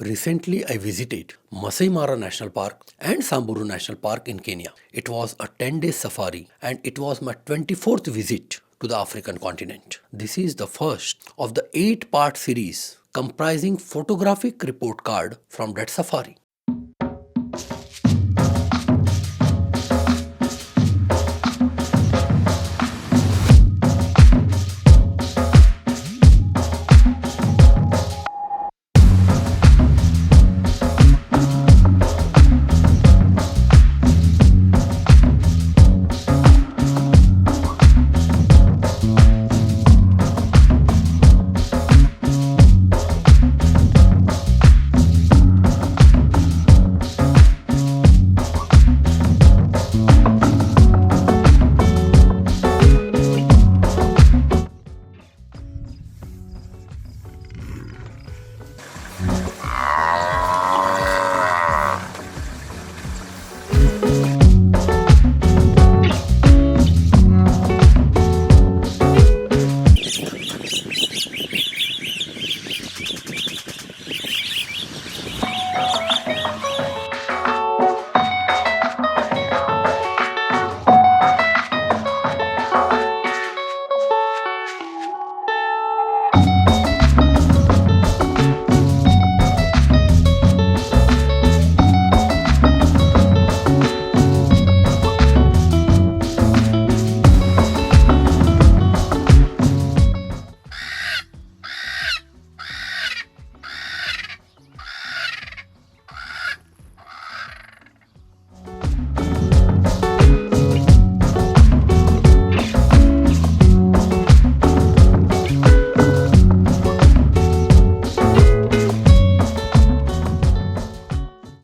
Recently, I visited Maasai Mara National Park and Samburu National Park in Kenya. It was a 10-day safari and it was my 24th visit to the African continent. This is the first of the 8-part series comprising photographic report card from that safari.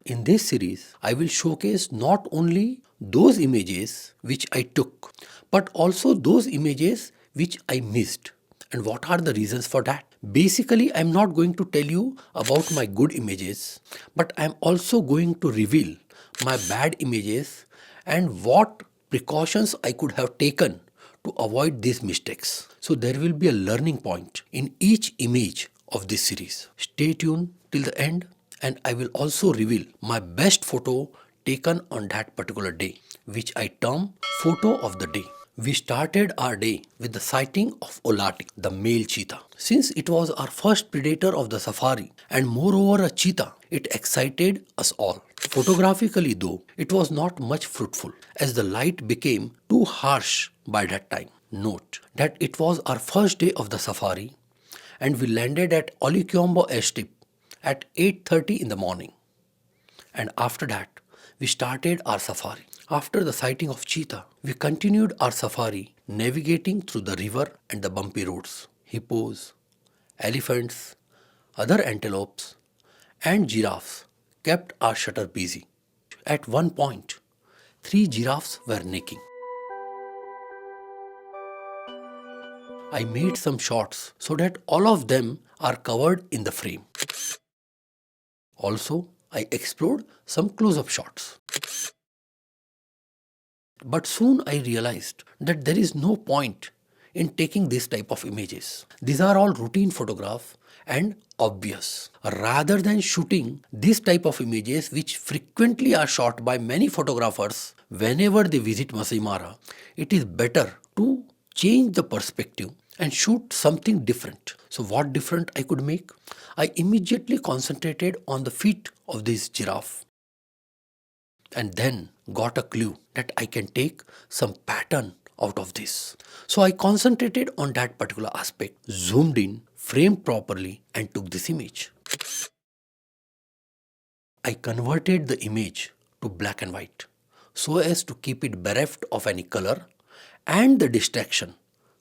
In this series, I will showcase not only those images which I took, but also those images which I missed. And what are the reasons for that? Basically, I'm not going to tell you about my good images, but I'm also going to reveal my bad images and what precautions I could have taken to avoid these mistakes. So there will be a learning point in each image of this series. Stay tuned till the end and I will also reveal my best photo taken on that particular day, which I term photo of the day. We started our day with the sighting of Olati, the male cheetah. Since it was our first predator of the safari and moreover a cheetah, it excited us all. Photographically though, it was not much fruitful as the light became too harsh by that time. Note that it was our first day of the safari and we landed at Olikyombo airstrip at 8:30 in the morning. And after that, we started our safari. After the sighting of cheetah, we continued our safari navigating through the river and the bumpy roads. Hippos, elephants, other antelopes, and giraffes kept our shutter busy. At one point, 3 giraffes were necking. I made some shots so that all of them are covered in the frame. Also, I explored some close-up shots. But soon I realized that there is no point in taking this type of images. These are all routine photographs and obvious. Rather than shooting this type of images which frequently are shot by many photographers whenever they visit Maasai Mara, it is better to change the perspective and shoot something different. So what different I could make? I immediately concentrated on the feet of this giraffe and then got a clue that I can take some pattern out of this. So I concentrated on that particular aspect, zoomed in, framed properly and took this image. I converted the image to black and white so as to keep it bereft of any color and the distraction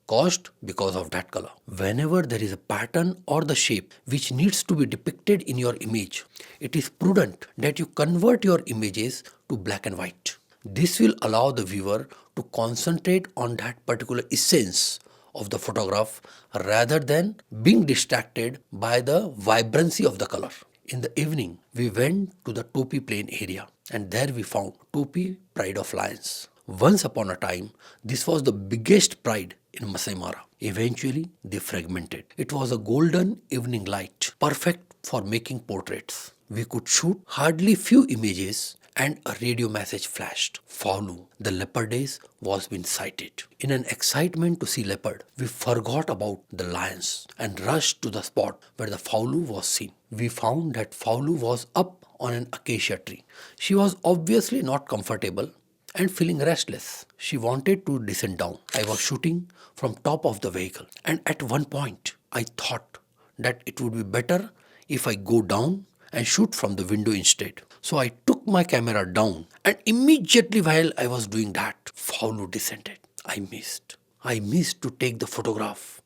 caused because of that color. Whenever there is a pattern or the shape which needs to be depicted in your image, it is prudent that you convert your images to black and white. This will allow the viewer to concentrate on that particular essence of the photograph rather than being distracted by the vibrancy of the color. In the evening, we went to the Topi Plain area and there we found Topi Pride of Lions. Once upon a time, this was the biggest pride in Maasai Mara. Eventually, they fragmented. It was a golden evening light, perfect for making portraits. We could shoot hardly few images and a radio message flashed. Faulu, the leopardess, was being sighted. In an excitement to see leopard, we forgot about the lions and rushed to the spot where the Faulu was seen. We found that Faulu was up on an acacia tree. She was obviously not comfortable and feeling restless. She wanted to descend down. I was shooting from top of the vehicle, and at one point I thought that it would be better if I go down and shoot from the window instead. So I took my camera down, and immediately while I was doing that, Faulu descended. I missed. I missed to take the photograph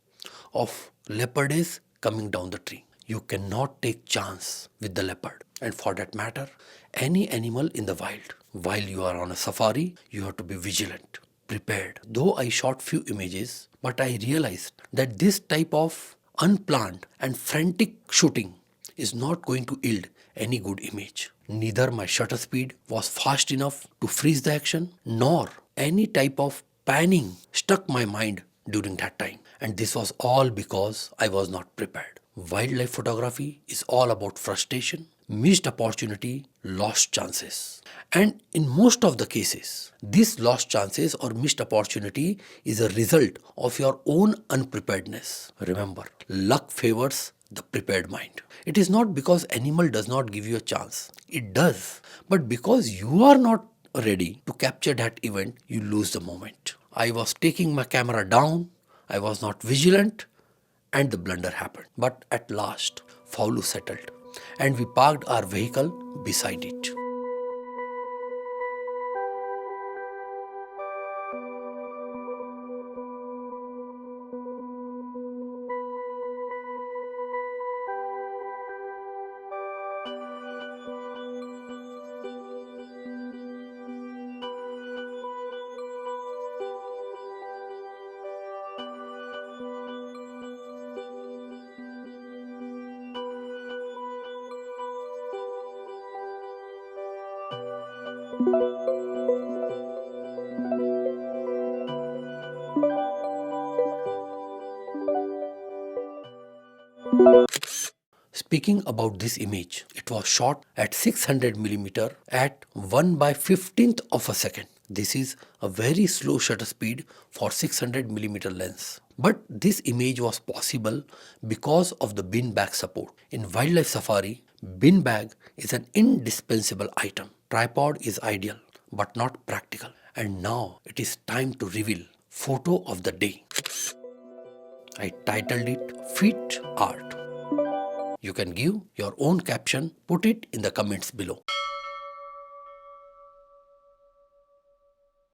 of leopardess coming down the tree. You cannot take chance with the leopard, and for that matter, any animal in the wild. While you are on a safari, you have to be vigilant, prepared. Though I shot few images, but I realized that this type of unplanned and frantic shooting is not going to yield any good image. Neither my shutter speed was fast enough to freeze the action, nor any type of panning struck my mind during that time. And this was all because I was not prepared. Wildlife photography is all about frustration, missed opportunity, lost chances. And in most of the cases, this lost chances or missed opportunity is a result of your own unpreparedness. Remember, luck favors the prepared mind. It is not because animal does not give you a chance. It does. But because you are not ready to capture that event, you lose the moment. I was taking my camera down, I was not vigilant, and the blunder happened. But at last, Faulu settled, and we parked our vehicle beside it. Speaking about this image, it was shot at 600mm at 1 by 15th of a second. This is a very slow shutter speed for 600mm lens. But this image was possible because of the bin bag support. In wildlife safari, bin bag is an indispensable item. Tripod is ideal but not practical. And now it is time to reveal photo of the day. I titled it Feet Art. You can give your own caption, put it in the comments below.